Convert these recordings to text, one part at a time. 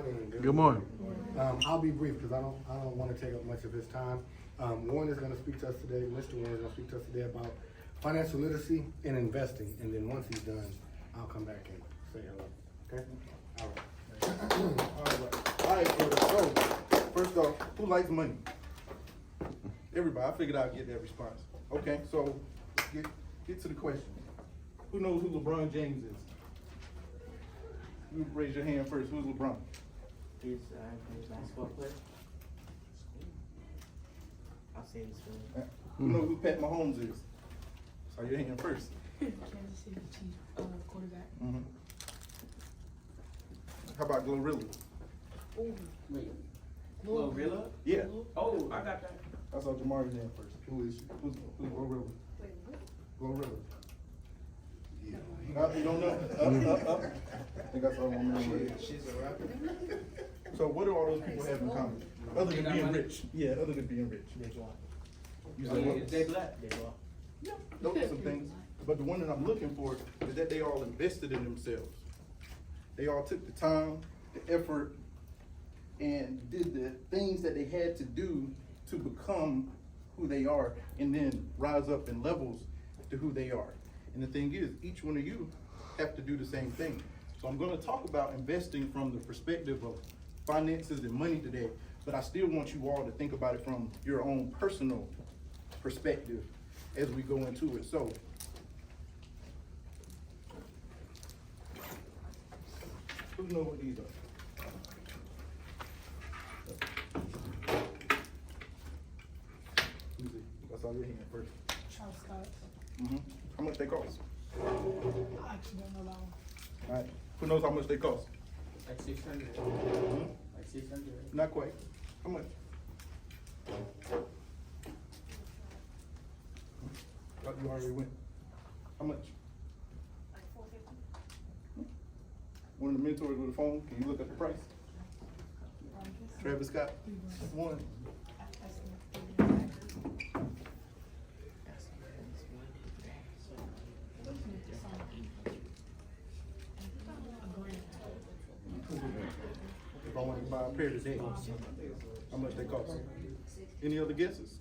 morning. Good morning. I'll be brief because I don't want to take up much of his time. Warren is going to speak to us today. Mr. Warren is going to speak to us today about financial literacy and investing. And then once he's done, I'll come back and say hello. Okay? All right. All right, so first off, who likes money? Everybody. I figured I'd get that response. Okay, so let's get to the question. Who knows who LeBron James is? You raise your hand first. Who's LeBron? He's a basketball player. I'll say this one. Who knows who Pat Mahomes is? Saw your hand first. Kansas City Chiefs quarterback. Mm-hmm. How about Glorilla? Oh, Wait. Glorilla? Yeah. Oh, I got that. I saw Jamari's hand first. Who's Glorilla? Glorilla. Yeah. You don't know? Up. I think I saw one more. She's a rapper. So what do all those people have in common? Other than being rich. Yeah, other than being rich. You said what? They black. They black. Yeah, those are some things. But the one that I'm looking for is that they all invested in themselves. They all took the time, the effort, and did the things that they had to do to become who they are and then rise up in levels to who they are. And the thing is, each one of you have to do the same thing. So I'm going to talk about investing from the perspective of finances and money today, but I still want you all to think about it from your own personal perspective as we go into it. So, who knows what these are? I saw your hand first. Charles Scott. Mm-hmm. How much they cost? I actually don't know that one. All right. Who knows how much they cost? Like 600. Like 600. Not quite. How much? Thought you already went. How much? Like 450. One of the mentors with a phone. Can you look at the price? Travis Scott. One. If I wanted to buy a pair today, how much they cost? Any other guesses?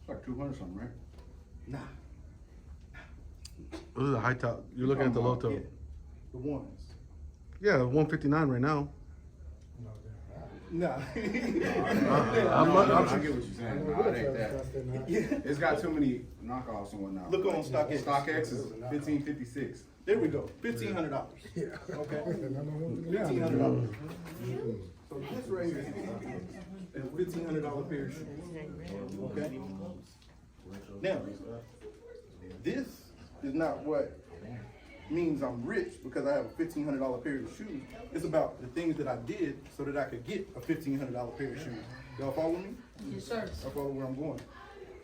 Like 200 something, right? Nah. This is a high top. You're looking at the low top. Yeah, the ones. Yeah, 159 right now. Nah. I get what you're saying. No, it ain't that. Yeah. It's got too many knockoffs and whatnot. Look on StockX. StockX is 1556. There we go. $1,500. Yeah. Okay. Yeah. $1,500. So this right here is $1,500 pair of shoes. Okay. Now, this is not what means I'm rich because I have a $1,500 pair of shoes. It's about the things that I did so that I could get a $1,500 pair of shoes. Y'all follow me? Yes, sir. I follow where I'm going.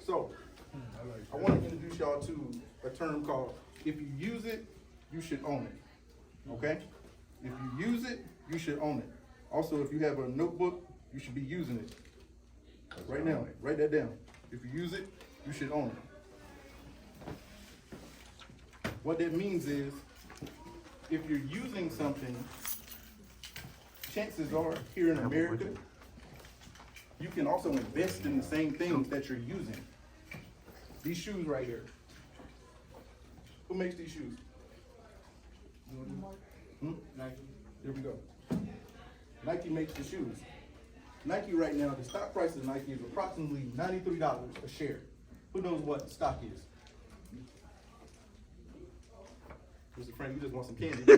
So, I want to introduce y'all to a term called, if you use it, you should own it. Okay? If you use it, you should own it. Also, if you have a notebook, you should be using it. Right now, write that down. If you use it, you should own it. What that means is, if you're using something, chances are, here in America, you can also invest in the same things that you're using. These shoes right here. Who makes these shoes? Nike. There we go. Nike makes the shoes. Nike right now, the stock price of Nike is approximately $93 a share. Who knows what the stock is? Mr. Frank, you just want some candy. I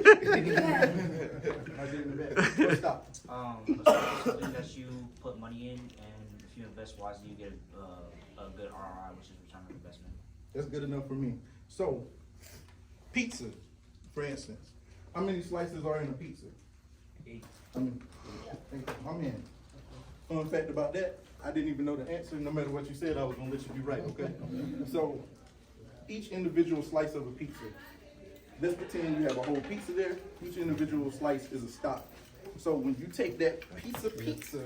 did in the back. What's stock? A stock is something that you put money in, and if you invest wisely, you get a good ROI, which is return on investment. That's good enough for me. So, pizza, for instance. How many slices are in a pizza? 8. I'm in. Fun fact about that, I didn't even know the answer. No matter what you said, I was gonna let you be right, okay? So, each individual slice of a pizza, let's pretend you have a whole pizza there. Each individual slice is a stock. So when you take that piece of pizza,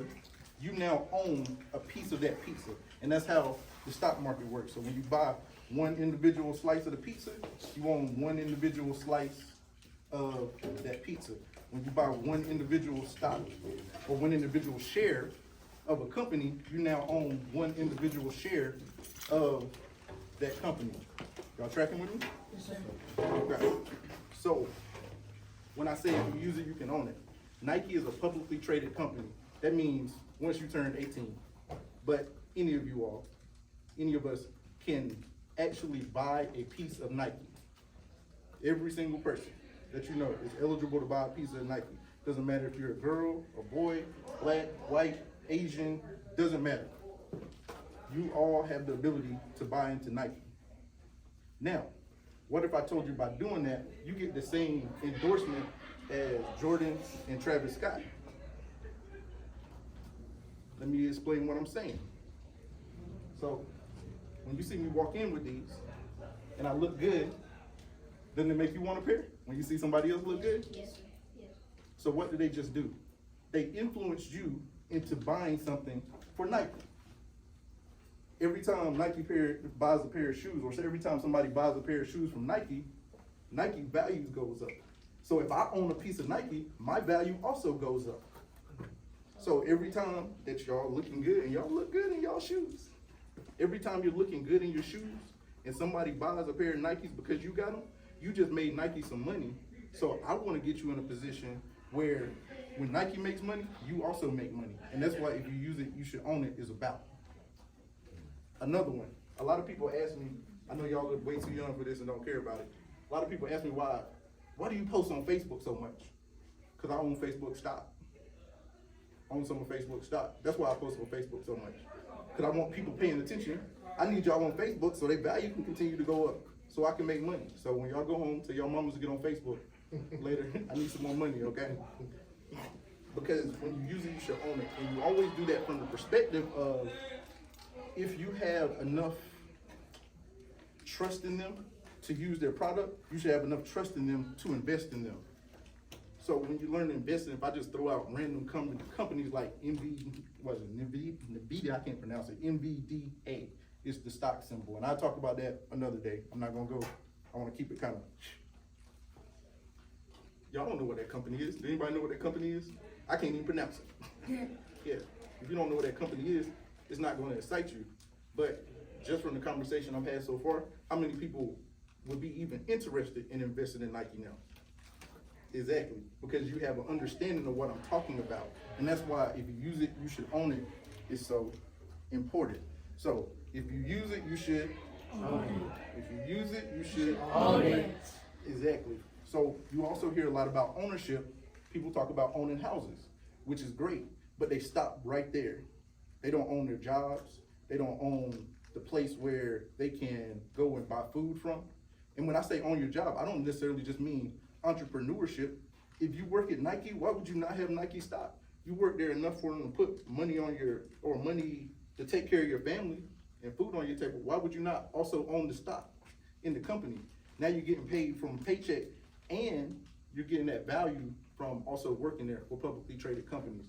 you now own a piece of that pizza. And that's how the stock market works. So when you buy one individual slice of the pizza, you own one individual slice of that pizza. When you buy one individual stock or one individual share of a company, you now own one individual share of that company. Y'all tracking with me? Yes, sir. Okay. So, when I say if you use it, you can own it. Nike is a publicly traded company. That means once you turn 18. But any of you all, any of us can actually buy a piece of Nike. Every single person that you know is eligible to buy a piece of Nike. Doesn't matter if you're a girl, a boy, black, white, Asian, doesn't matter. You all have the ability to buy into Nike. Now, what if I told you by doing that, you get the same endorsement as Jordan and Travis Scott? Let me explain what I'm saying. So, when you see me walk in with these, and I look good, doesn't it make you want a pair? When you see somebody else look good? Yes, sir. Yes. So what did they just do? They influenced you into buying something for Nike. Every time Nike buys a pair of shoes, or every time somebody buys a pair of shoes from Nike, Nike value goes up. So if I own a piece of Nike, my value also goes up. So every time that y'all looking good, and y'all look good in y'all shoes, every time you're looking good in your shoes, and somebody buys a pair of Nikes because you got them, you just made Nike some money. So I want to get you in a position where when Nike makes money, you also make money. And that's why if you use it, you should own it is about. Another one. A lot of people ask me, I know y'all are way too young for this and don't care about it. A lot of people ask me why do you post on Facebook so much? Because I own Facebook stock. I own some of Facebook stock. That's why I post on Facebook so much. Because I want people paying attention. I need y'all on Facebook so their value can continue to go up, so I can make money. So when y'all go home, tell your mamas to get on Facebook later. I need some more money, okay? Because when you use it, you should own it. And you always do that from the perspective of, if you have enough trust in them to use their product, you should have enough trust in them to invest in them. So when you learn to invest in, if I just throw out random companies like NVIDIA, I can't pronounce it, NVDA is the stock symbol. And I'll talk about that another day. I'm not gonna go, I wanna keep it kind of, y'all don't know what that company is. Does anybody know what that company is? I can't even pronounce it. Yeah, if you don't know what that company is, it's not gonna excite you. But just from the conversation I've had so far, how many people would be even interested in investing in Nike now? Exactly, because you have an understanding of what I'm talking about. And that's why if you use it, you should own it. It's so important. So if you use it, you should own it. If you use it, you should own it. Exactly. So you also hear a lot about ownership. People talk about owning houses, which is great, but they stop right there. They don't own their jobs. They don't own the place where they can go and buy food from. And when I say own your job, I don't necessarily just mean entrepreneurship. If you work at Nike, why would you not have Nike stock? You work there enough for them to put money on money to take care of your family and food on your table. Why would you not also own the stock in the company? Now you're getting paid from a paycheck and you're getting that value from also working there for publicly traded companies.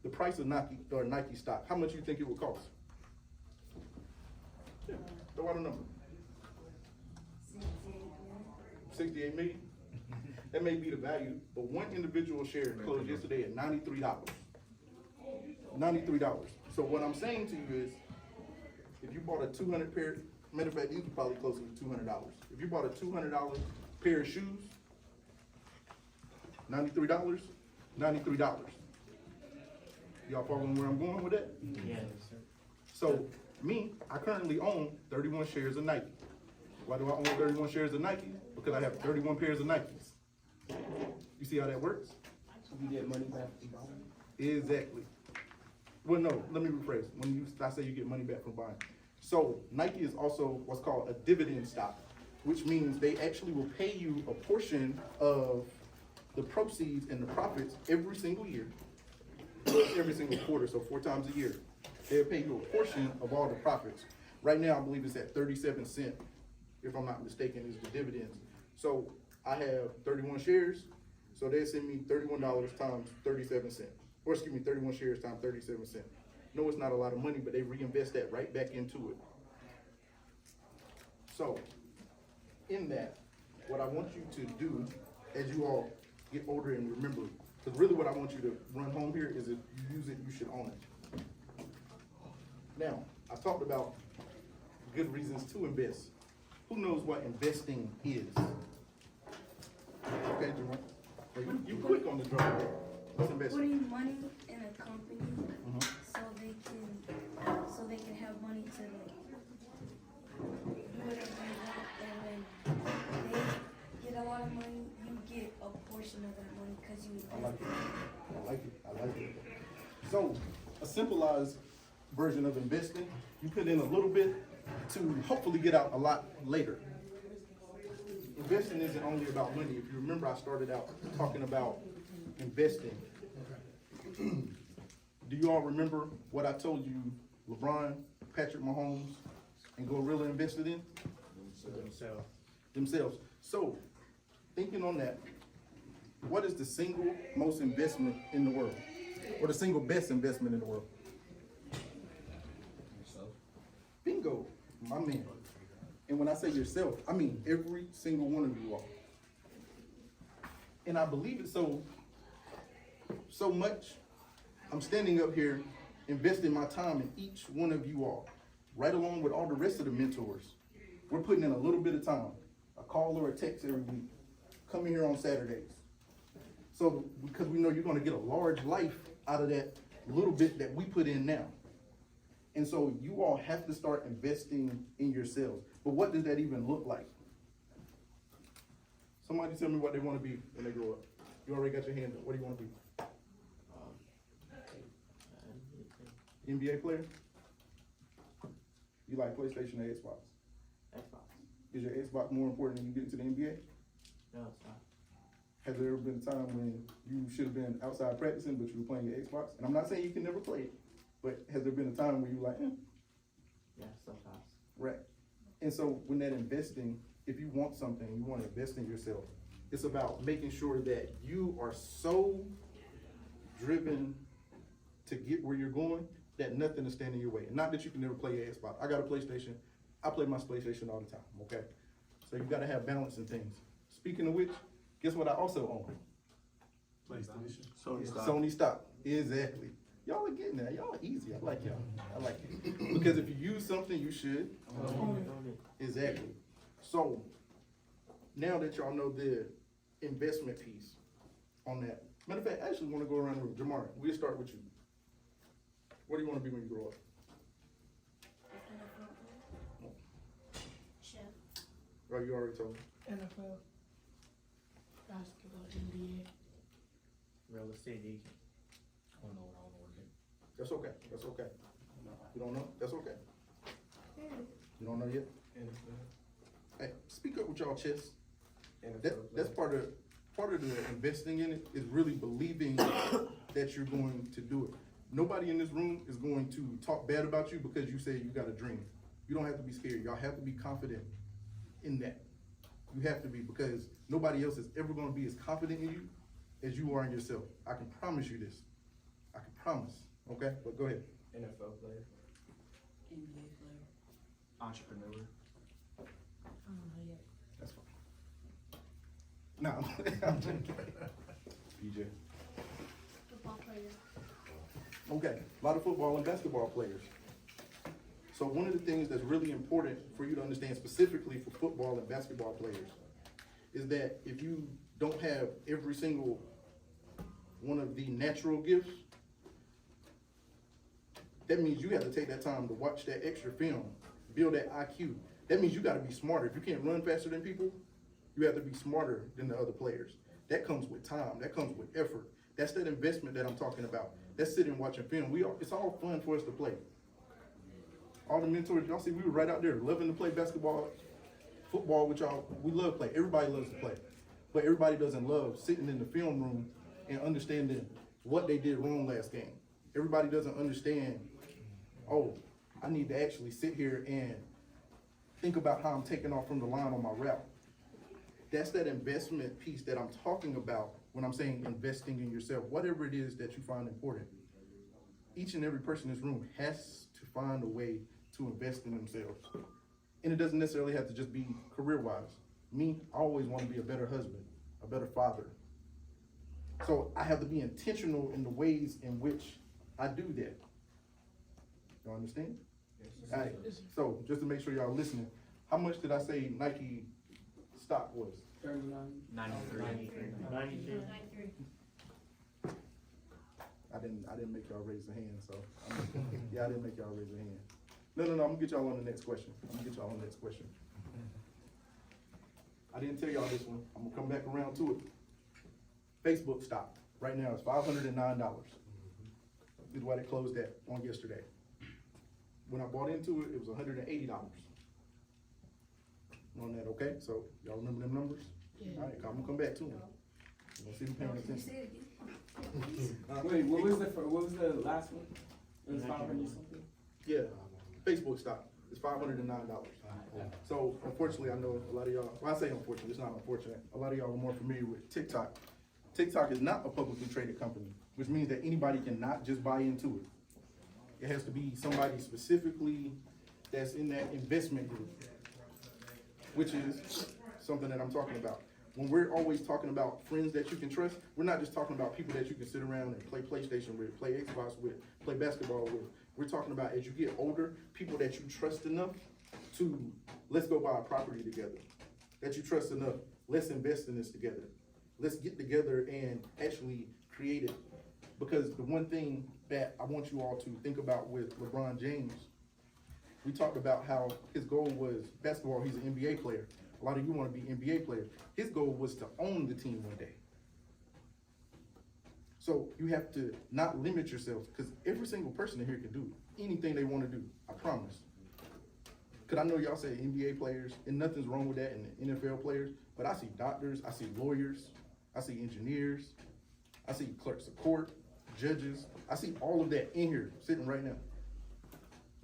The price of Nike stock, how much you think it would cost? Yeah, throw out a number. 68 million? That may be the value, but one individual share closed yesterday at $93. $93. So what I'm saying to you is, if you bought a 200 pair, matter of fact, these are probably closer to $200. If you bought a $200 pair of shoes, $93, $93. Y'all following where I'm going with that? Yeah. So me, I currently own 31 shares of Nike. Why do I own 31 shares of Nike? Because I have 31 pairs of Nikes. You see how that works? You get money back. Exactly. Well, no, let me rephrase. I say you get money back from buying. So Nike is also what's called a dividend stock, which means they actually will pay you a portion of the proceeds and the profits every single year, every single quarter, so 4 times a year. They'll pay you a portion of all the profits. Right now, I believe it's at 37 cents, if I'm not mistaken, is the dividends. So I have 31 shares, so they send me $31 times 37 cents. Or excuse me, 31 shares times 37 cents. No, it's not a lot of money, but they reinvest that right back into it. So, in that, what I want you to do as you all get older and remember. Because really what I want you to run home here is if you use it, you should own it. Now, I talked about good reasons to invest. Who knows what investing is? Okay, Jerome. You quick on the draw. What's investing? Putting money in a company Mhm. so they can have money to like do whatever they want, and when they get a lot of money, you get a portion of that money because you I like invested. it. I like it. So, a simplified version of investing, you put in a little bit to hopefully get out a lot later. Investing isn't only about money. If you remember, I started out talking about investing. Do you all remember what I told you LeBron, Patrick Mahomes, and Gorilla invested in? Themselves. So, thinking on that, what is the single most investment in the world? Or the single best investment in the world? Bingo, my man. And when I say yourself, I mean every single one of you all. And I believe it so much, I'm standing up here investing my time in each one of you all, right along with all the rest of the mentors. We're putting in a little bit of time, a call or a text every week, coming here on Saturdays. So, because we know you're gonna get a large life out of that little bit that we put in now. And so you all have to start investing in yourselves. But what does that even look like? Somebody tell me what they wanna be when they grow up. You already got your hand up. What do you wanna be? NBA player? You like PlayStation or Xbox? Xbox. Is your Xbox more important than you get into the NBA? No, it's not. Has there ever been a time when you should have been outside practicing, but you were playing your Xbox? And I'm not saying you can never play it, but has there been a time where you were like, Yeah, sometimes. right? And so when that investing, if you want something, you want to invest in yourself, it's about making sure that you are so driven to get where you're going that nothing is standing in your way. And not that you can never play your Xbox. I got a PlayStation. I play my PlayStation all the time, okay? So you gotta have balance in things. Speaking of which, guess what I also own? PlayStation. Sony stock. Exactly. Y'all are getting that. Y'all are easy. I like y'all. I like it. Because if you use something, you should. Exactly. So, now that y'all know the investment piece on that. Matter of fact, I actually want to go around the room. Jamar, we'll start with you. What do you want to be when you grow up? Chef. Right, you already told me. NFL, basketball, NBA. Real estate agent. That's okay. That's okay. You don't know? That's okay. You don't know yet? Hey, speak up with y'all chest. That's part of the investing in it is really believing that you're going to do it. Nobody in this room is going to talk bad about you because you say you got a dream. You don't have to be scared. Y'all have to be confident in that. You have to be, because nobody else is ever going to be as confident in you as you are in yourself. I can promise you this. I can promise. Okay? But go ahead. NFL player. NBA player. Entrepreneur. I don't know yet. That's fine. No, I'm joking. PJ. Football player. Okay, a lot of football and basketball players. So one of the things that's really important for you to understand specifically for football and basketball players is that if you don't have every single one of the natural gifts, that means you have to take that time to watch that extra film, build that IQ. That means you gotta be smarter. If you can't run faster than people, you have to be smarter than the other players. That comes with time, that comes with effort. That's that investment that I'm talking about. That's sitting watching film. It's all fun for us to play. All the mentors, y'all see, we were right out there loving to play basketball, football with y'all. We love to play. Everybody loves to play. But everybody doesn't love sitting in the film room and understanding what they did wrong last game. Everybody doesn't understand, oh, I need to actually sit here and think about how I'm taking off from the line on my route. That's that investment piece that I'm talking about when I'm saying investing in yourself, whatever it is that you find important. Each and every person in this room has to find a way to invest in themselves. And it doesn't necessarily have to just be career-wise. Me, I always want to be a better husband. a better father. So I have to be intentional in the ways in which I do that. Y'all understand? Alright, so just to make sure y'all listening, how much did I say Nike stock was? 93. 93. I didn't make y'all raise a hand, so, yeah, I didn't make y'all raise a hand. No, I'm gonna get y'all on the next question. I didn't tell y'all this one, I'm gonna come back around to it. Facebook stock, right now it's $509. This is what it closed at on yesterday. When I bought into it, it was $180. On that, okay? So, y'all remember them numbers? Yeah. Alright, I'm gonna come back to them. You gonna see them paying Can you attention. say it again? Wait, what was the last one? It was 500 something? Yeah, Facebook stock is $509. So unfortunately, I know a lot of y'all, well, I say unfortunately, it's not unfortunate. A lot of y'all are more familiar with TikTok. TikTok is not a publicly traded company, which means that anybody cannot just buy into it. It has to be somebody specifically that's in that investment group, which is something that I'm talking about. When we're always talking about friends that you can trust, we're not just talking about people that you can sit around and play PlayStation with, play Xbox with, play basketball with. We're talking about, as you get older, people that you trust enough to, let's go buy a property together. That you trust enough, let's invest in this together. Let's get together and actually create it. Because the one thing that I want you all to think about with LeBron James, we talked about how his goal was basketball. He's an NBA player. A lot of you want to be NBA players. His goal was to own the team one day. So you have to not limit yourself, because every single person in here can do anything they want to do. I promise. Because I know y'all say NBA players, and nothing's wrong with that, and NFL players, but I see doctors, I see lawyers, I see engineers, I see clerks of court, judges. I see all of that in here, sitting right now.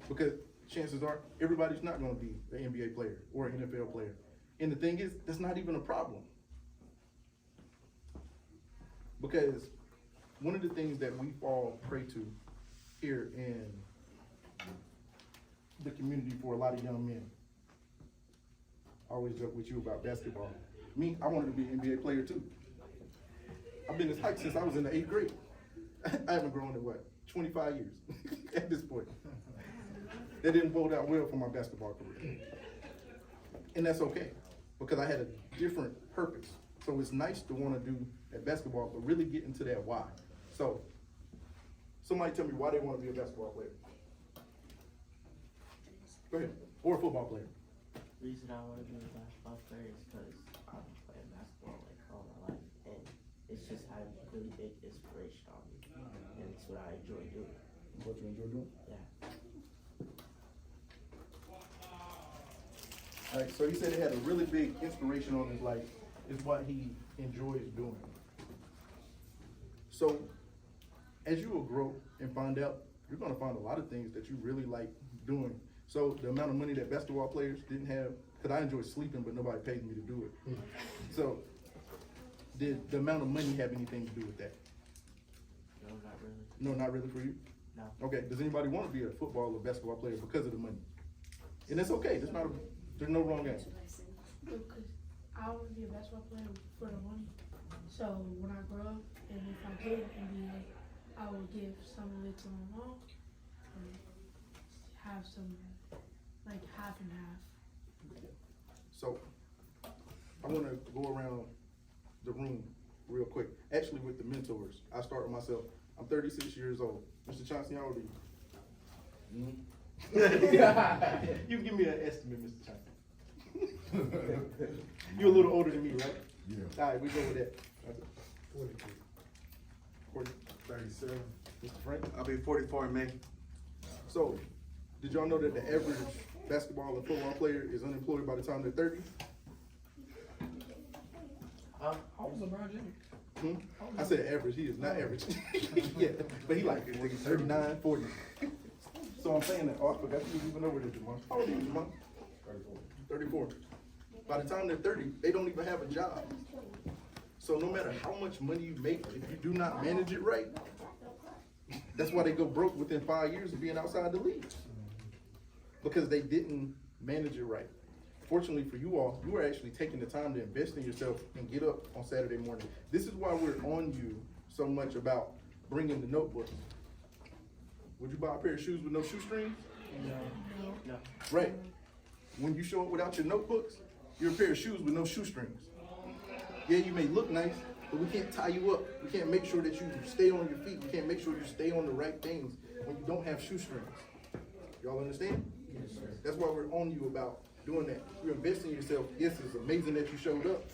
Because chances are, everybody's not going to be an NBA player or an NFL player. And the thing is, that's not even a problem. Because one of the things that we fall prey to here in the community for a lot of young men, I always joke with you about basketball. Me, I wanted to be an NBA player too. I've been this height since I was in the 8th grade. I haven't grown in what, 25 years at this point. That didn't bode out well for my basketball career. And that's okay, because I had a different purpose. So it's nice to want to do that basketball, but really get into that why. So, somebody tell me why they want to be a basketball player. Go ahead. Or a football player. Reason I want to be a basketball player is because I've been playing basketball like all my life, and it's just had a really big inspiration on me, and it's what I enjoy doing. What you enjoy doing? Yeah. All right, so you said it had a really big inspiration on his life, is what he enjoys doing. So, as you will grow and find out, you're gonna find a lot of things that you really like doing. So the amount of money that basketball players didn't have, because I enjoy sleeping, but nobody pays me to do it. So, did the amount of money have anything to do with that? No, not really. No, not really for you? No. Okay, does anybody want to be a football or basketball player because of the money? And that's okay, there's no wrong answer. Because I want to be a basketball player for the money. So when I grow up, and if I get an NBA, I will give some of it to my mom, and have some, like half and half. So, I want to go around the room real quick. Actually, with the mentors, I start with myself. I'm 36 years old. Mr. Chauncey, how old are you? You give me an estimate, Mr. Chauncey. You're a little older than me, right? Yeah. All right, we go with that. 42. 40, 37. Mr. Frank. I'll be 44 in May. So, did y'all know that the average basketball and football player is unemployed by the time they're 30? How old is LeBron James? I said average, he is not average. Yeah, but he like 40, 39, 40. So I'm saying that, oh, I forgot you even know what it is, Jamon. How old are you, Jamon? 34. By the time they're 30, they don't even have a job. So no matter how much money you make, if you do not manage it right, that's why they go broke within 5 years of being outside the league. Because they didn't manage it right. fortunately for you all, you are actually taking the time to invest in yourself and get up on Saturday morning. This is why we're on you so much about bringing the notebooks. Would you buy a pair of shoes with no shoestrings? No. Right. When you show up without your notebooks, you're a pair of shoes with no shoestrings. Yeah, you may look nice, but we can't tie you up. We can't make sure that you stay on your feet. We can't make sure you stay on the right things when you don't have shoestrings. Y'all understand? Yes, sir. That's why we're on you about doing that. You're investing in yourself. Yes, it's amazing that you showed up,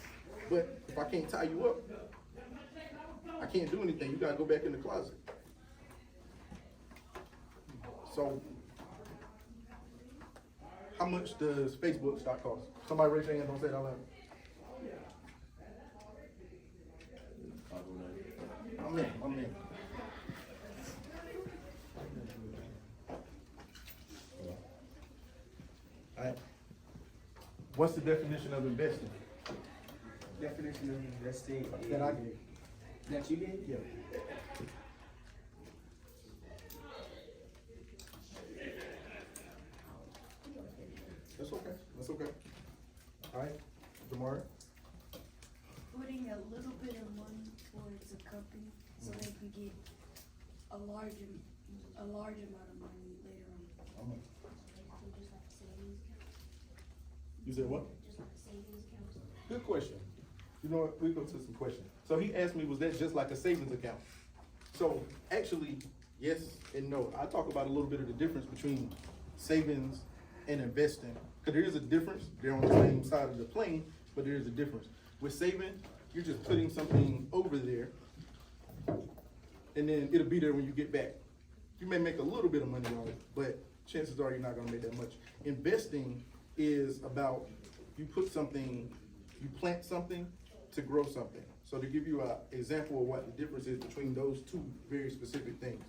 but if I can't tie you up, I can't do anything. You gotta go back in the closet. So, how much does Facebook stock cost? Somebody raise your hand, don't say it out loud. I'm in. Alright. What's the definition of investing? Definition of investing That I is- gave. that you gave? Yeah. That's okay. Alright, Jamar? Putting a little bit of money towards a company so they can get a large amount of money later on. You said what? Good question. You know what, we go to some questions. So he asked me, was that just like a savings account? So actually, yes and no. I talk about a little bit of the difference between savings and investing. Because there is a difference. They're on the same side of the plane, but there is a difference. With saving, you're just putting something over there, and then it'll be there when you get back. You may make a little bit of money on it, but chances are you're not gonna make that much. Investing is about, you put something, you plant something to grow something. So to give you an example of what the difference is between those two very specific things.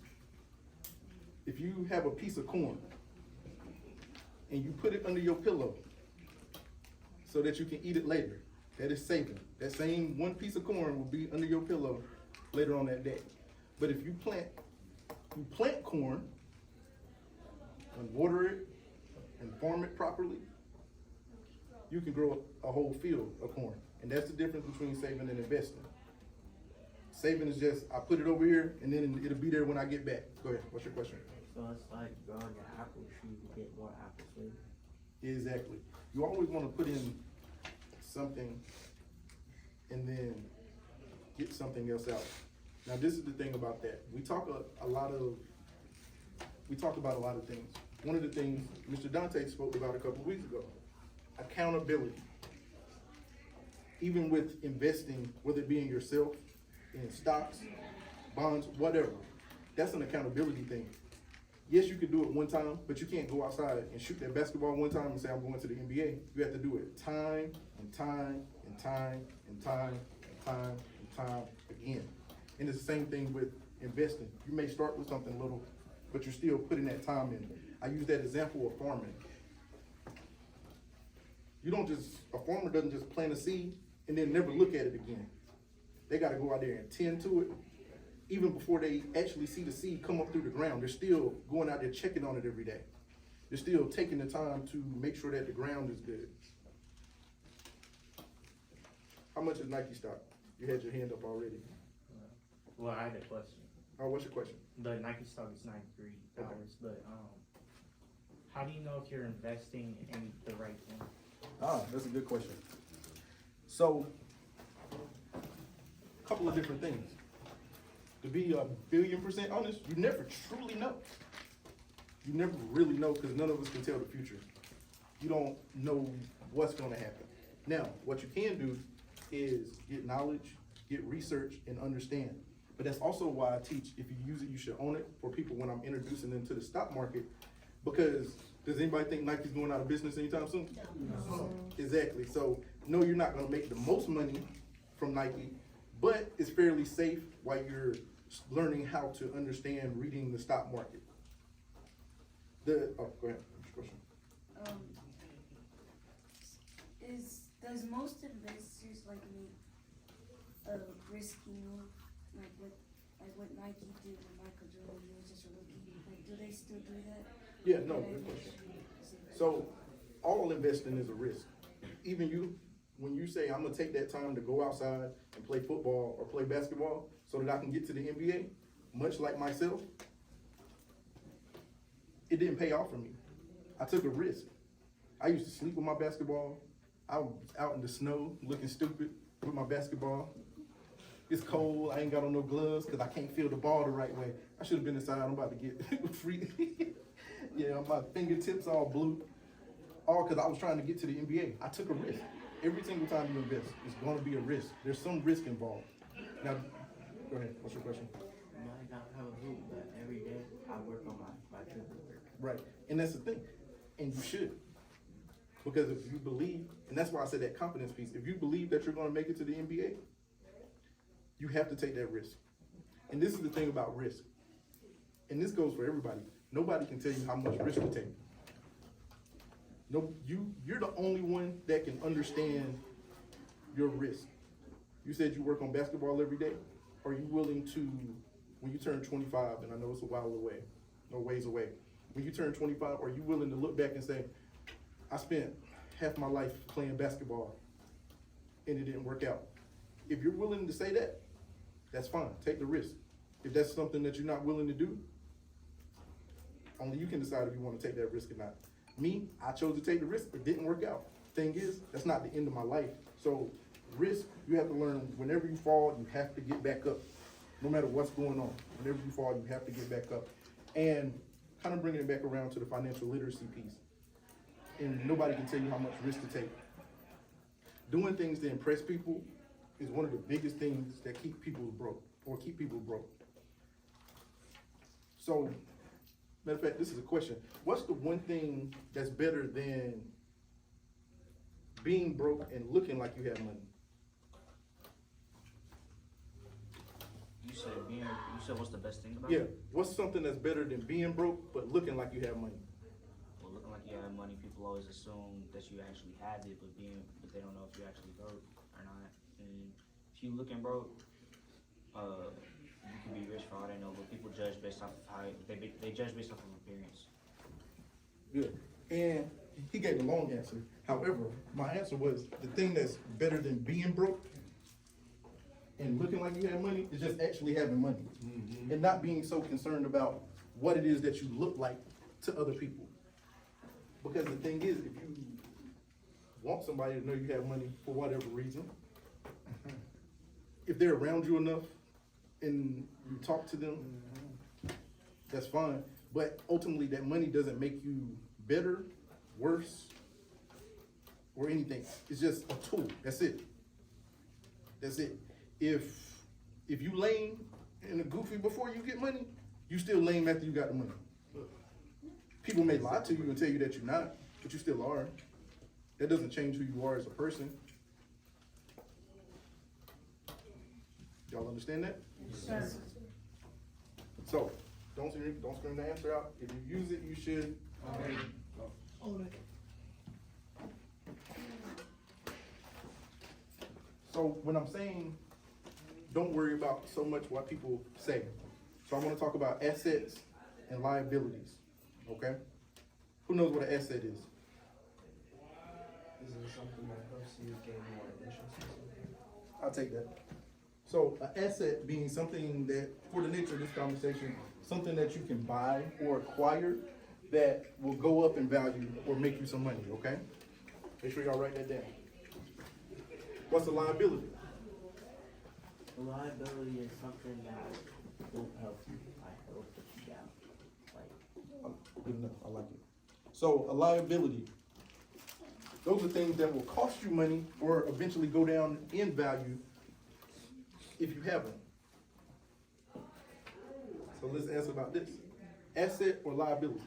If you have a piece of corn and you put it under your pillow so that you can eat it later, that is saving. That same one piece of corn will be under your pillow later on that day. But if you plant corn and water it and farm it properly, you can grow a whole field of corn. And that's the difference between saving and investing. Saving is just, I put it over here and then it'll be there when I get back. Go ahead, what's your question? So it's like growing an apple tree to get more apples later. Exactly. You always want to put in something and then get something else out. Now, this is the thing about that. We talk about a lot of things. One of the things Mr. Dante spoke about a couple of weeks ago, accountability. Even with investing, whether it be in yourself, in stocks, bonds, whatever, that's an accountability thing. Yes, you can do it one time, but you can't go outside and shoot that basketball one time and say, I'm going to the NBA. You have to do it time and time and time and time and time and time again. And it's the same thing with investing. You may start with something little, but you're still putting that time in. I use that example of farming. A farmer doesn't just plant a seed and then never look at it again. They gotta go out there and tend to it. Even before they actually see the seed come up through the ground, they're still going out there checking on it every day. They're still taking the time to make sure that the ground is good. How much is Nike stock? You had your hand up already. Well, I had a question. Oh, what's your question? The Nike stock is $93, but how do you know if you're investing in the right thing? Ah, that's a good question. So, a couple of different things. To be 1,000,000,000% honest, you never truly know. You never really know because none of us can tell the future. You don't know what's gonna happen. Now, what you can do is get knowledge, get research, and understand. But that's also why I teach, if you use it, you should own it for people when I'm introducing them to the stock market. Because does anybody think Nike's going out of business anytime soon? No. Exactly. So, no, you're not gonna make the most money from Nike, but it's fairly safe while you're learning how to understand reading the stock market. Go ahead. What's your question? Does most investors like make a risky move, like what Nike did when Michael Jordan was just a rookie? Like, do they still do that? Yeah, no, good question. So, all investing is a risk. even you, when you say, I'm gonna take that time to go outside and play football or play basketball so that I can get to the NBA, much like myself, it didn't pay off for me. I took a risk. I used to sleep with my basketball. I was out in the snow looking stupid with my basketball. It's cold, I ain't got on no gloves because I can't feel the ball the right way. I should have been inside, I'm about to get free. Yeah, my fingertips all blue. All because I was trying to get to the NBA. I took a risk. Every single time you invest, it's gonna be a risk. There's some risk involved. Now, go ahead, what's your question? You might not have a hoop, but every day I work on my dribble work. Right, and that's the thing, and you should. Because if you believe, and that's why I said that confidence piece, if you believe that you're gonna make it to the NBA, you have to take that risk. And this is the thing about risk. And this goes for everybody. Nobody can tell you how much risk to take. No, you're the only one that can understand your risk. You said you work on basketball every day. Are you willing to, when you turn 25, and I know it's a while away, no ways away, when you turn 25, are you willing to look back and say, I spent half my life playing basketball and it didn't work out? If you're willing to say that, that's fine, take the risk. If that's something that you're not willing to do, only you can decide if you want to take that risk or not. Me, I chose to take the risk, it didn't work out. Thing is, that's not the end of my life. So risk, you have to learn, whenever you fall, you have to get back up. No matter what's going on, whenever you fall, you have to get back up. And kind of bringing it back around to the financial literacy piece. And nobody can tell you how much risk to take. Doing things to impress people is one of the biggest things that keep people broke, or keep people broke. So, matter of fact, this is a question. What's the one thing that's better than being broke and looking like you have money? You said what's the best thing about Yeah, it? what's something that's better than being broke but looking like you have money? Well, looking like you have money, people always assume that you actually have it, but they don't know if you're actually broke or not. And if you looking broke, you can be rich for all they know, but people judge based off of how they judge based off of appearance. Good. And he gave a long answer. However, my answer was the thing that's better than being broke and looking like you have money is just actually having money and not being so concerned about what it is that you look like to other people. Because the thing is, if you want somebody to know you have money for whatever reason, if they're around you enough and you talk to them, that's fine. But ultimately, that money doesn't make you better, worse, or anything. It's just a tool. That's it. That's it. If you lame and a goofy before you get money, you still lame after you got the money. People may lie to you and tell you that you're not, but you still are. That doesn't change who you are as a person. Y'all understand that? Yes. So, don't scream the answer out. If you use it, you should. So when I'm saying, don't worry about so much what people say. So I want to talk about assets and liabilities, okay? Who knows what an asset is? Is it something that helps you gain more interest or something? I'll take that. So an asset being something that, for the nature of this conversation, something that you can buy or acquire that will go up in value or make you some money, okay? Make sure y'all write that down. What's a liability? A liability is something that won't help you, like it'll put you down. Like, Good enough, I like it. So a liability, those are things that will cost you money or eventually go down in value if you have them. So let's answer about this. Asset or liability?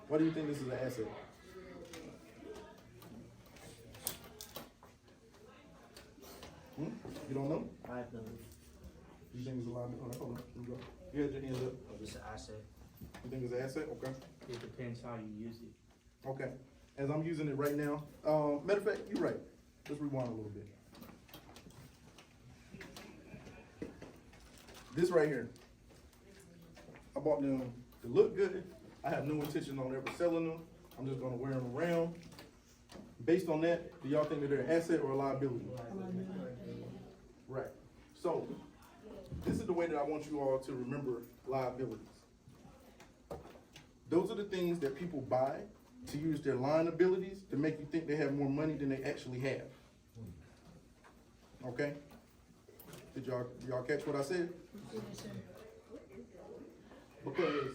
Why do you think this is an asset? You don't know? liability. You think it's a liability? Hold on, here we go. You had your hands up. It's an asset. You think it's an asset? Okay. It depends how you use it. Okay. As I'm using it right now, matter of fact, you're right. Let's rewind a little bit. This right here, I bought them They look good. I have no intention on ever selling them. I'm just gonna wear them around. Based on that, do y'all think that they're an asset or a liability? Right. So, this is the way that I want you all to remember liabilities. Those are the things that people buy to use their line abilities to make you think they have more money than they actually have. Okay? Did y'all catch what I said? Yes, sir. Because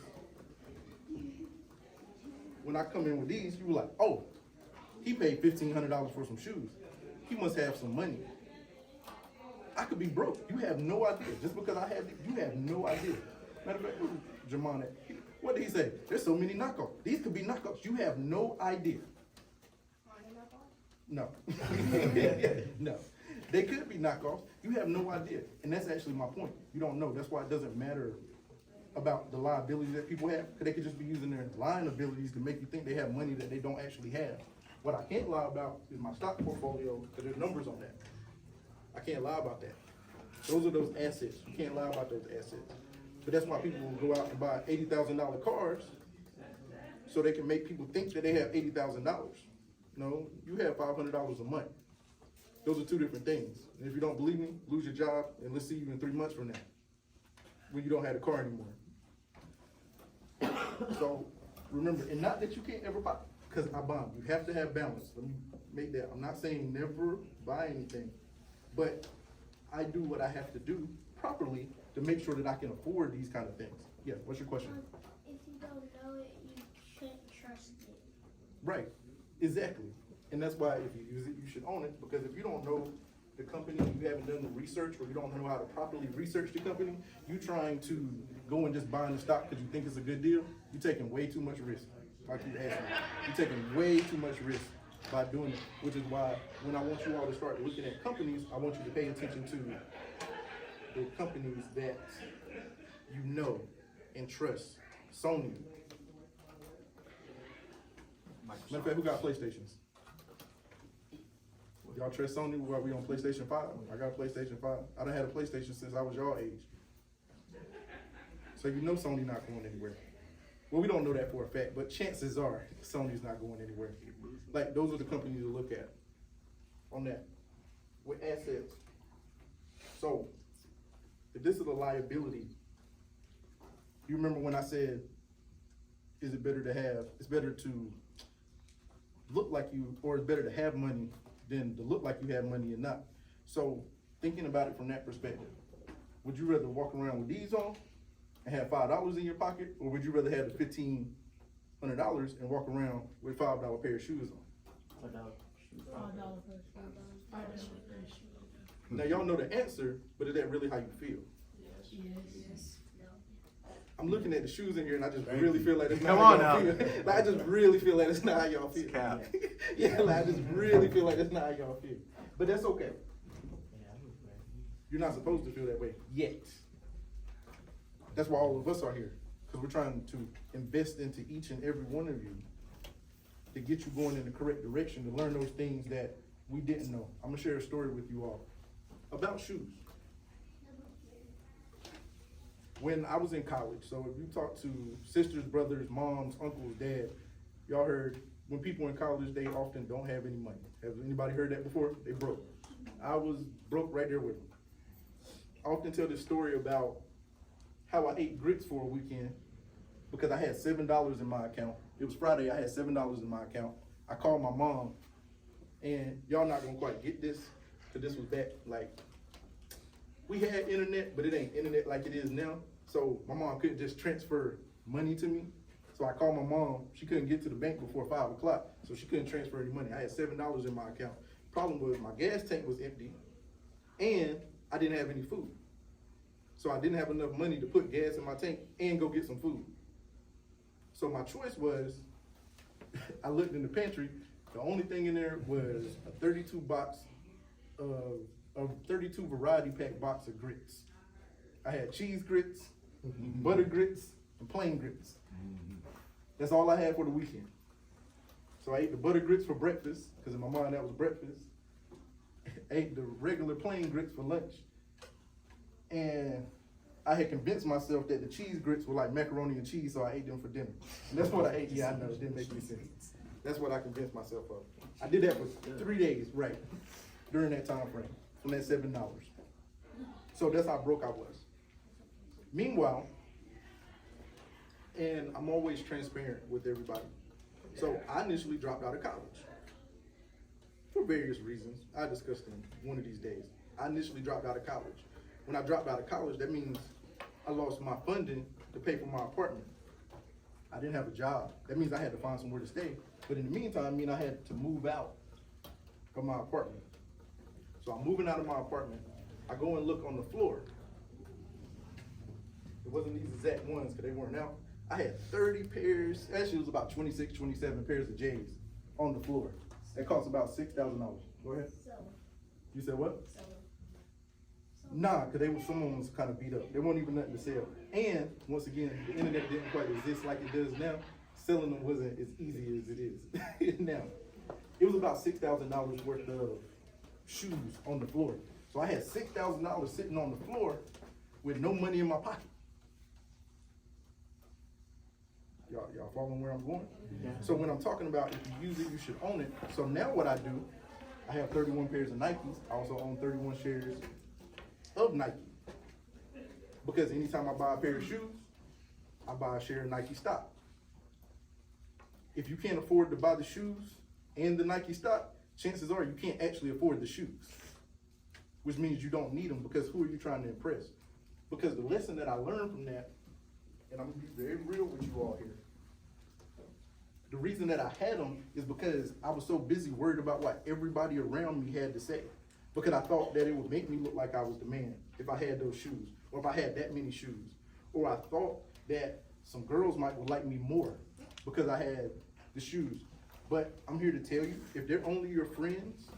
when I come in with these, you were like, oh, he paid $1,500 for some shoes. He must have some money. I could be broke. You have no idea. Just because I have it, you have no idea. Matter of fact, Jamon, what did he say? There's so many knockoffs. These could be knockoffs. You have no idea. No. No. They could be knockoffs. You have no idea. And that's actually my point. You don't know. That's why it doesn't matter about the liabilities that people have. Because they could just be using their line abilities to make you think they have money that they don't actually have. What I can't lie about is my stock portfolio, because there's numbers on that. I can't lie about that. Those are those assets. You can't lie about those assets. But that's why people will go out and buy $80,000 cars so they can make people think that they have $80,000. No, you have $500 a month. Those are two different things. And if you don't believe me, lose your job and let's see you in 3 months from now when you don't have a car anymore. So remember, and not that you can't ever buy, because I buy them. You have to have balance. Let me make that. I'm not saying never buy anything, but I do what I have to do properly to make sure that I can afford these kind of things. Yeah, what's your question? If you don't know it, you shouldn't trust it. Right, exactly. And that's why if you use it, you should own it, because if you don't know the company, you haven't done the research, or you don't know how to properly research the company, you trying to go and just buying the stock because you think it's a good deal, you're taking way too much risk. Like you asked me, you're taking way too much risk by doing it, which is why when I want you all to start looking at companies, I want you to pay attention to the companies that you know and trust. Sony. Matter of fact, who got PlayStations? Y'all trust Sony while we on PlayStation 5? I got a PlayStation 5. I done had a PlayStation since I was your age. So you know Sony not going anywhere. Well, we don't know that for a fact, but chances are Sony's not going anywhere. Like, those are the companies to look at on that. With assets. So, if this is a liability, you remember when I said, is it better to have, it's better to look like you, or it's better to have money than to look like you have money and not. So, thinking about it from that perspective, would you rather walk around with these on and have $5 in your pocket, or would you rather have the $1,500 and walk around with $5 pair of shoes on? $5 per shoe. Now y'all know the answer, but is that really how you feel? Yes. I'm looking at the shoes in here and I just really feel like it's not Come how on y'all now. feel. Like, I just really feel like it's not how y'all feel. Cap. Yeah, like I just really feel like it's not how y'all feel. But that's okay. You're not supposed to feel that way yet. That's why all of us are here. Because we're trying to invest into each and every one of you to get you going in the correct direction, to learn those things that we didn't know. I'm gonna share a story with you all about shoes. When I was in college, so if you talk to sisters, brothers, moms, uncles, dad, y'all heard when people in college, they often don't have any money. Has anybody heard that before? They broke. I was broke right there with them. I often tell this story about how I ate grits for a weekend because I had $7 in my account. It was Friday, I had $7 in my account. I called my mom, and y'all not gonna quite get this, because this was back, like, we had internet, but it ain't internet like it is now. So my mom couldn't just transfer money to me. So I called my mom, she couldn't get to the bank before 5 o'clock, so she couldn't transfer any money. I had $7 in my account. Problem was my gas tank was empty, and I didn't have any food. So I didn't have enough money to put gas in my tank and go get some food. So my choice was, I looked in the pantry, the only thing in there was a 32 box of a 32 variety pack box of grits. I had cheese grits, butter grits, and plain grits. That's all I had for the weekend. So I ate the butter grits for breakfast, because in my mind that was breakfast. I ate the regular plain grits for lunch. And I had convinced myself that the cheese grits were like macaroni and cheese, so I ate them for dinner. And that's what I ate. Yeah, I know, it didn't make any sense. That's what I convinced myself of. I did that for 3 days, right, during that time frame, from that $7. So that's how broke I was. Meanwhile, and I'm always transparent with everybody. So I initially dropped out of college for various reasons. I discussed them one of these days. I initially dropped out of college. When I dropped out of college, that means I lost my funding to pay for my apartment. I didn't have a job. That means I had to find somewhere to stay. But in the meantime, I mean, I had to move out of my apartment. So I'm moving out of my apartment. I go and look on the floor. It wasn't these exact ones because they weren't out. I had 30 pairs, actually it was about 26, 27 pairs of J's on the floor. That cost about $6,000. Go ahead. You said what? Nah, because someone was kind of beat up. There wasn't even nothing to sell. And once again, the internet didn't quite exist like it does now. Selling them wasn't as easy as it is now. It was about $6,000 worth of shoes on the floor. So I had $6,000 sitting on the floor with no money in my pocket. Y'all following where I'm going? Yeah. So when I'm talking about if you use it, you should own it. So now what I do, I have 31 pairs of Nikes. I also own 31 shares of Nike. Because anytime I buy a pair of shoes, I buy a share of Nike stock. If you can't afford to buy the shoes and the Nike stock, chances are you can't actually afford the shoes. Which means you don't need them, because who are you trying to impress? Because the lesson that I learned from that, and I'm gonna be very real with you all here. The reason that I had them is because I was so busy worried about what everybody around me had to say. Because I thought that it would make me look like I was the man if I had those shoes, or if I had that many shoes. Or I thought that some girls would like me more because I had the shoes. But I'm here to tell you, if they're only your friends,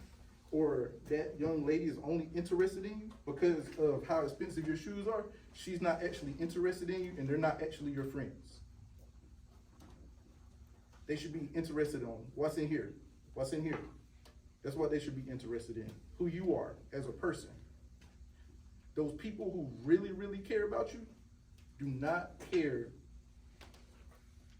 or that young lady is only interested in you because of how expensive your shoes are, she's not actually interested in you, and they're not actually your friends. They should be interested on what's in here. What's in here? That's what they should be interested in. Who you are as a person. Those people who really, really care about you do not care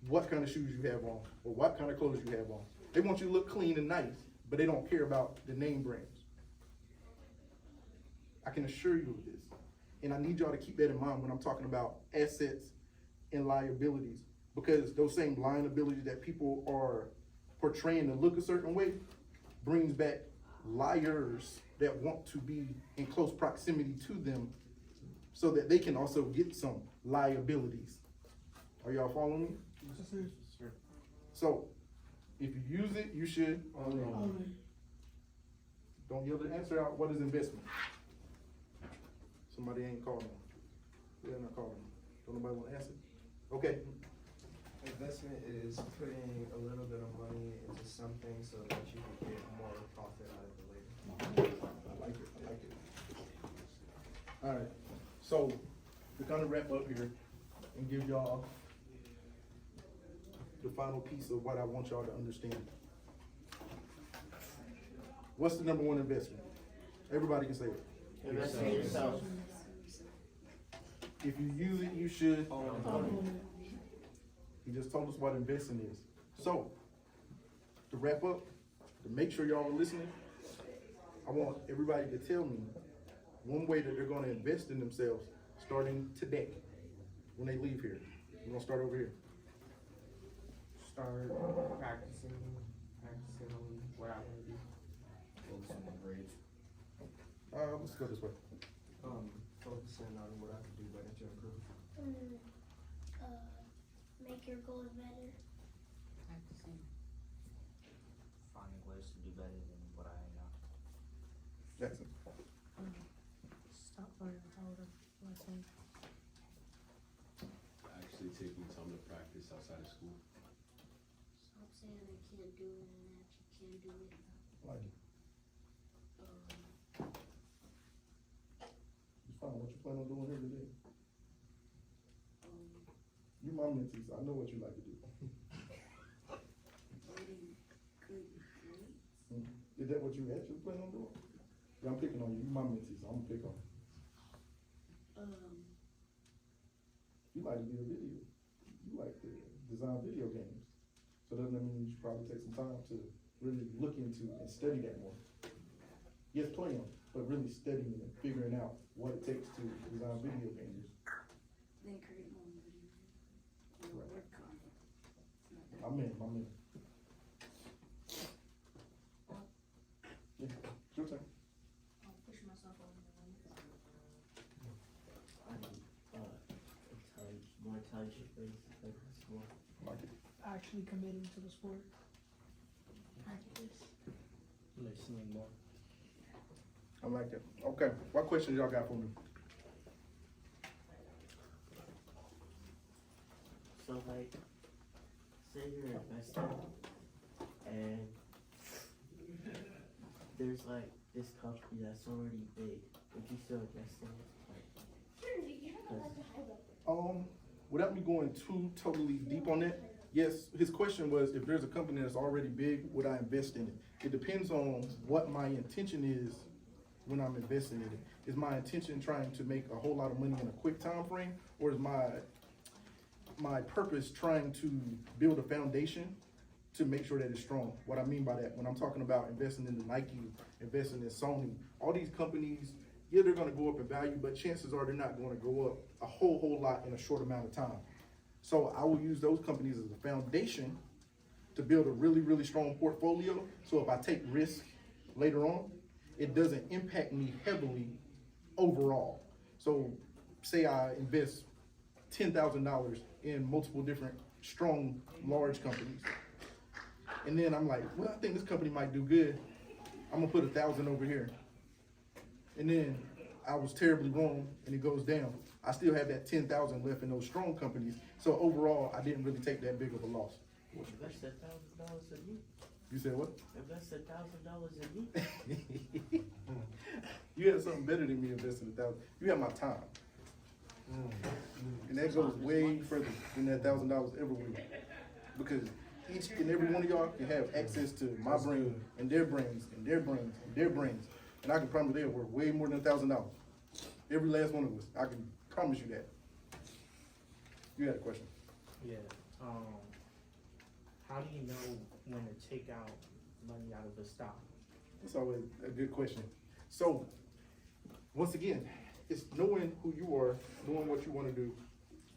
what kind of shoes you have on or what kind of clothes you have on. They want you to look clean and nice, but they don't care about the name brands. I can assure you of this. And I need y'all to keep that in mind when I'm talking about assets and liabilities, because those same liabilities that people are portraying to look a certain way brings back liars that want to be in close proximity to them so that they can also get some liabilities. Are y'all following me? Sure. So, if you use it, you should own it. Don't yell the answer out. What is investment? Somebody ain't calling. They're not calling. Don't nobody want to answer? Okay. Investment is putting a little bit of money into something so that you can get more profit out of it later. I like it. I like it. All right. So, to kind of wrap up here and give y'all the final piece of what I want y'all to understand. What's the number one investment? Everybody can say it. Invest in yourself. If you use it, you should. He just told us what investing is. So, to wrap up, to make sure y'all are listening, I want everybody to tell me one way that they're going to invest in themselves starting today when they leave here. We're going to start over here. Start practicing on what I want to do. Focus on my grades. Let's go this way. Focusing on what I can do better to improve. Make your goals better. Finding ways to do better than what I am now. Jackson. Stop learning all the lessons. Actually taking time to practice outside of school. Stop saying I can't do it and that you can do it. Like, it's fine. What you plan on doing here today? You my mentee, so I know what you like to do. Getting good grades. Is that what you actually plan on doing? Yeah, I'm picking on you. You my mentee, so I'm gonna pick on you. you like to be a video, you like to design video games. So doesn't that mean you should probably take some time to really look into and study that more? Yes, play them, but really studying and figuring out what it takes to design video games. Then create my own video. Or Right. work on it. It's not that I'm in. Yeah, it's your turn. I'll push myself over the limit. I need, more intelligent ways to play basketball. Like it. Actually committing to the sport. Practice. Listening more. I like that. Okay, what questions y'all got for me? So like, say you're an investor and there's like this company that's already big, would you still invest in it? Without me going too totally deep on that, yes, his question was if there's a company that's already big, would I invest in it? It depends on what my intention is when I'm investing in it. Is my intention trying to make a whole lot of money in a quick time frame, or is my purpose trying to build a foundation to make sure that it's strong? What I mean by that, when I'm talking about investing in the Nike, investing in Sony, all these companies, yeah, they're gonna go up in value, but chances are they're not gonna go up a whole lot in a short amount of time. So I will use those companies as a foundation to build a really strong portfolio. So if I take risk later on, it doesn't impact me heavily overall. So say I invest $10,000 in multiple different strong, large companies. And then I'm like, well, I think this company might do good. I'm gonna put 1,000 over here. And then I was terribly wrong and it goes down. I still have that 10,000 left in those strong companies. So overall, I didn't really take that big of a loss. Invest $1,000 in me. You said what? Invest $1,000 in me. You had something better than me investing 1,000. You had my time. And that goes way further than that $1,000 ever will. Because each and every one of y'all can have access to my brain and their brains and their brains and their brains. And I can promise they're worth way more than $1,000. Every last one of us. I can promise you that. You had a question. Yeah, how do you know when to take out money out of the stock? That's always a good question. So, once again, it's knowing who you are, doing what you want to do,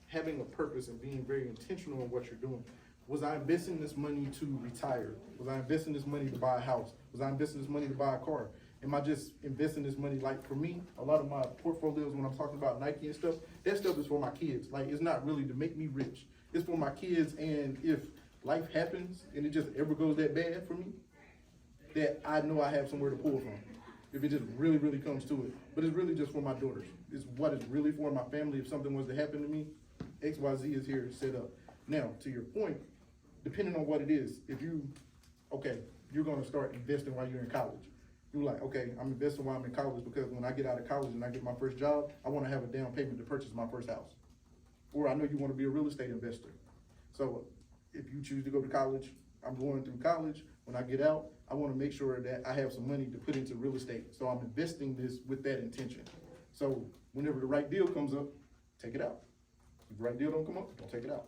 having a purpose and being very intentional in what you're doing. Was I investing this money to retire? Was I investing this money to buy a house? Was I investing this money to buy a car? Am I just investing this money? Like for me, a lot of my portfolios, when I'm talking about Nike and stuff, that stuff is for my kids. Like it's not really to make me rich. It's for my kids, and if life happens and it just ever goes that bad for me, that I know I have somewhere to pull from. If it just really comes to it. But it's really just for my daughters. It's what it's really for my family. If something was to happen to me, XYZ is here set up. Now, to your point, depending on what it is, if you're gonna start investing while you're in college. You're like, okay, I'm investing while I'm in college because when I get out of college and I get my first job, I wanna have a down payment to purchase my first house. Or I know you wanna be a real estate investor. So if you choose to go to college, I'm going through college. When I get out, I wanna make sure that I have some money to put into real estate. So I'm investing this with that intention. So whenever the right deal comes up, take it out. If the right deal don't come up, don't take it out.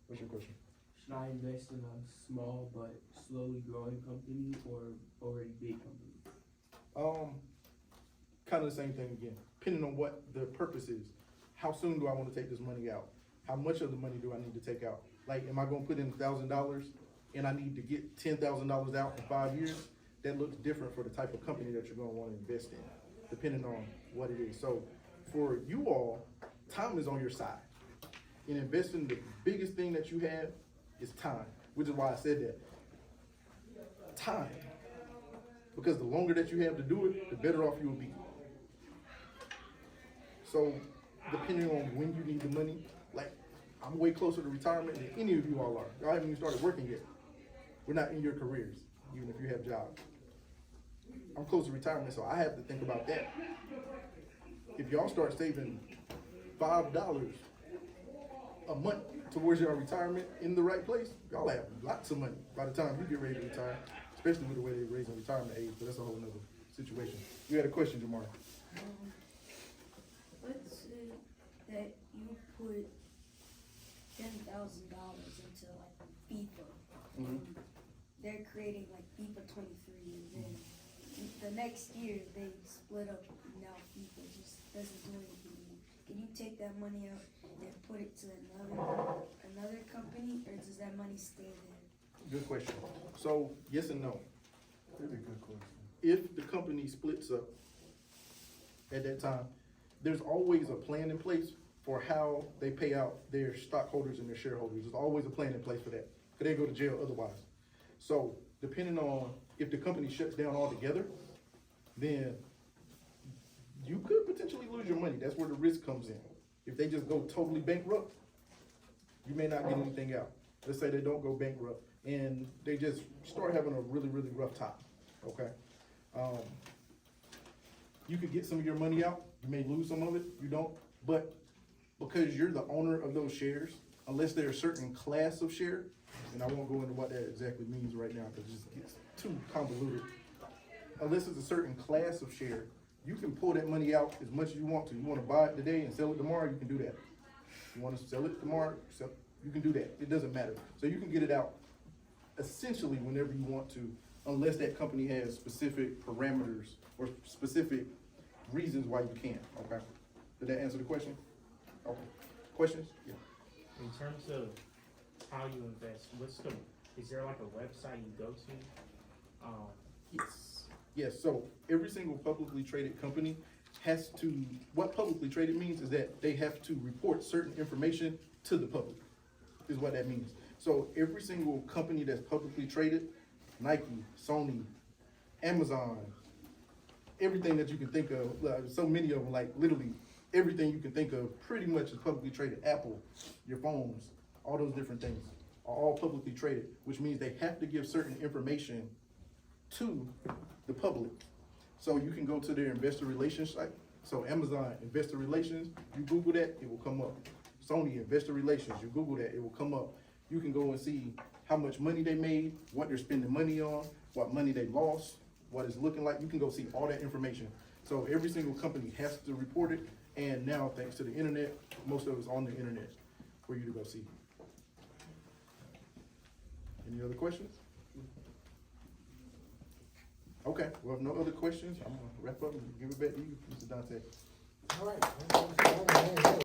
What's your question? Should I invest in a small but slowly growing company or already big company? Kind of the same thing again, depending on what the purpose is. How soon do I want to take this money out? How much of the money do I need to take out? Like, am I gonna put in $1,000 and I need to get $10,000 out in 5 years? That looks different for the type of company that you're gonna want to invest in, depending on what it is. So for you all, time is on your side. In investing, the biggest thing that you have is time, which is why I said that. Time. Because the longer that you have to do it, the better off you will be. So, depending on when you need the money, like, I'm way closer to retirement than any of you all are. Y'all haven't even started working yet. We're not in your careers, even if you have jobs. I'm close to retirement, so I have to think about that. If y'all start saving $5 a month towards your retirement in the right place, y'all have lots of money by the time you get ready to retire, especially with the way they're raising retirement age, but that's a whole nother situation. You had a question, Jamar. Let's say that you put $10,000 into like FIFA. Mhm. They're creating like FIFA 23, and then the next year they split up. Now FIFA just doesn't do anything anymore. Can you take that money out and put it to another company, or does that money stay there? Good question. So, yes and no. Really good question. If the company splits up at that time, there's always a plan in place for how they pay out their stockholders and their shareholders. There's always a plan in place for that, because they go to jail otherwise. So, depending on if the company shuts down altogether, then you could potentially lose your money. That's where the risk comes in. If they just go totally bankrupt, you may not get anything out. Let's say they don't go bankrupt and they just start having a really, really rough time, okay? You could get some of your money out, you may lose some of it, you don't, but because you're the owner of those shares, unless they're a certain class of share, and I won't go into what that exactly means right now because it just gets too convoluted. Unless it's a certain class of share, you can pull that money out as much as you want to. You want to buy it today and sell it tomorrow, you can do that. You want to sell it tomorrow, you can do that. It doesn't matter. So you can get it out essentially whenever you want to, unless that company has specific parameters or specific reasons why you can, okay? Did that answer the question? Okay. Questions? Yeah. In terms of how you invest, is there like a website you go to? Yes. Yes, so every single publicly traded company has to, what publicly traded means is that they have to report certain information to the public, is what that means. So every single company that's publicly traded, Nike, Sony, Amazon, everything that you can think of, so many of them, like literally everything you can think of pretty much is publicly traded. Apple, your phones, all those different things are all publicly traded, which means they have to give certain information to the public. So you can go to their investor relations site. So Amazon, investor relations, you Google that, it will come up. Sony, investor relations, you Google that, it will come up. You can go and see how much money they made, what they're spending money on, what money they lost, what it's looking like. You can go see all that information. So every single company has to report it. And now, thanks to the internet, most of it's on the internet for you to go see. Any other questions? Okay, well, if no other questions, I'm gonna wrap up and give it back to you, Mr. Dante. All right.